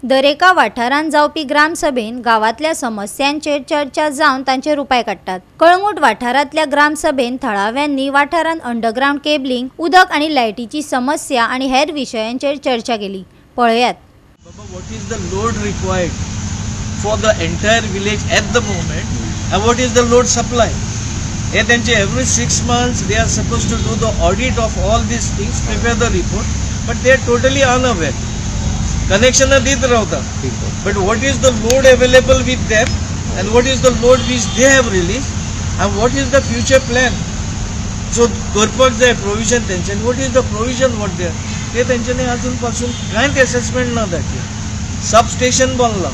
दरेका वाठारांत जावपी ग्रामसभेन गावातल्या समस्यांचेर चर्चा जावन तांचेर उपाय काडटात। कळंगूट वाठारांतल्या ग्रामसभेन थळाव्यांनी वाठारांत अंडरग्राउंड केबलिंग, उदक आनी लायटीची समस्या आनी हेर विशयांचेर चर्चा केली। पळयात। What is the load required for the entire village at the moment and what is the load supply? Every 6 months they are supposed to do the audit of all these things, prepare the report, but they are totally unaware. Connection देत राहतात, but what is the load available with them and what is the load which they have released and what is the future plan? So करपाक जाय provision tension. What is the provision what there? ते त्यांच्याने अजूनपासून काहीच assessment ना दाखले. Substation बनला.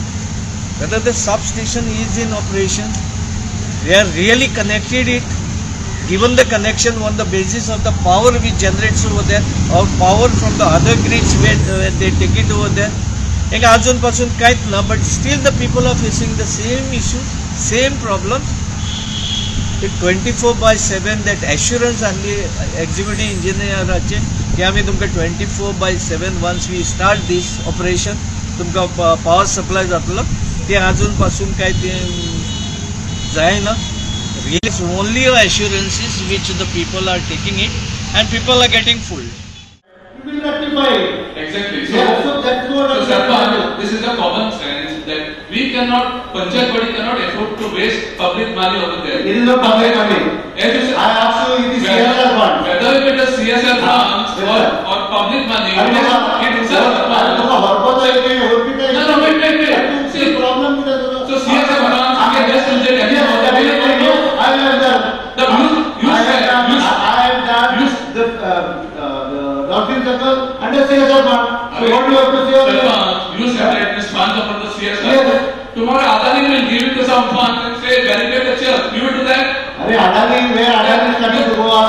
Whether the substation is in operation, they are really connected it, given the connection on the basis of the power which generates over there or power from the other grids where they take it over there. एक अजूनपासून काहीच ना, but still the people are facing the same issue, same problems. The 24/7 that assurance only executive engineer चे की आम्ही तुमका 24/7 once we start this operation तुमका power supply जातलो, ते अजूनपासून काही ते जायना. Really, it's only assurances which the people are taking it, and people are getting fooled. We will rectify it. Exactly. So that's what this is a common sense that we cannot, Panchayat body cannot afford to waste public money over there. It is not public money. I ask you, it is CSR fund. Whether it is CSR funds or public money, it is a fund. No, wait. See, problem is so CSR funds, we can just use it anyhow. Dolphin Circle under CSR fund. So what do you have to say? You said that this funds are for the CSR. Tomorrow Adani will give it to some fund and say barricade the church. You will do that? अरे Adani, where Adani is coming to Goa?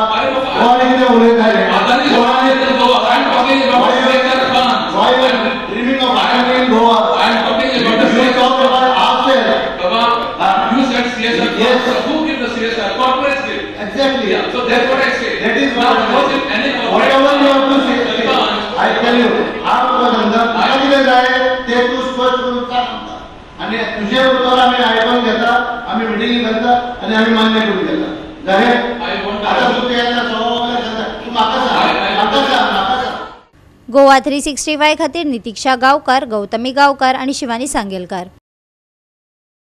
Goa is the only guy. Adani is coming to Goa. I am talking about CSR funds. Why you are dreaming of Adani in Goa? I am talking about the CSR. Talk about ourselves. Baba, you said CSR funds. Yes. So who give the CSR? Corporates give. Exactly. Yeah. So that's what I say. That is now, what whatever you have to say. I tell you, आप बंदा किती जाय ते तू स्पष्ट करून सांग आणि तुझे उत्तर आम्ही ऐकून घेता, आम्ही मीटिंग करता आणि आम्ही मान्य करून घेता. जाहीर आता तू त्याला तू माका सांग. गोवा 365 खातीर नितीक्षा गावकार, गौतमी गावकार आणि शिवानी सांगेलकार.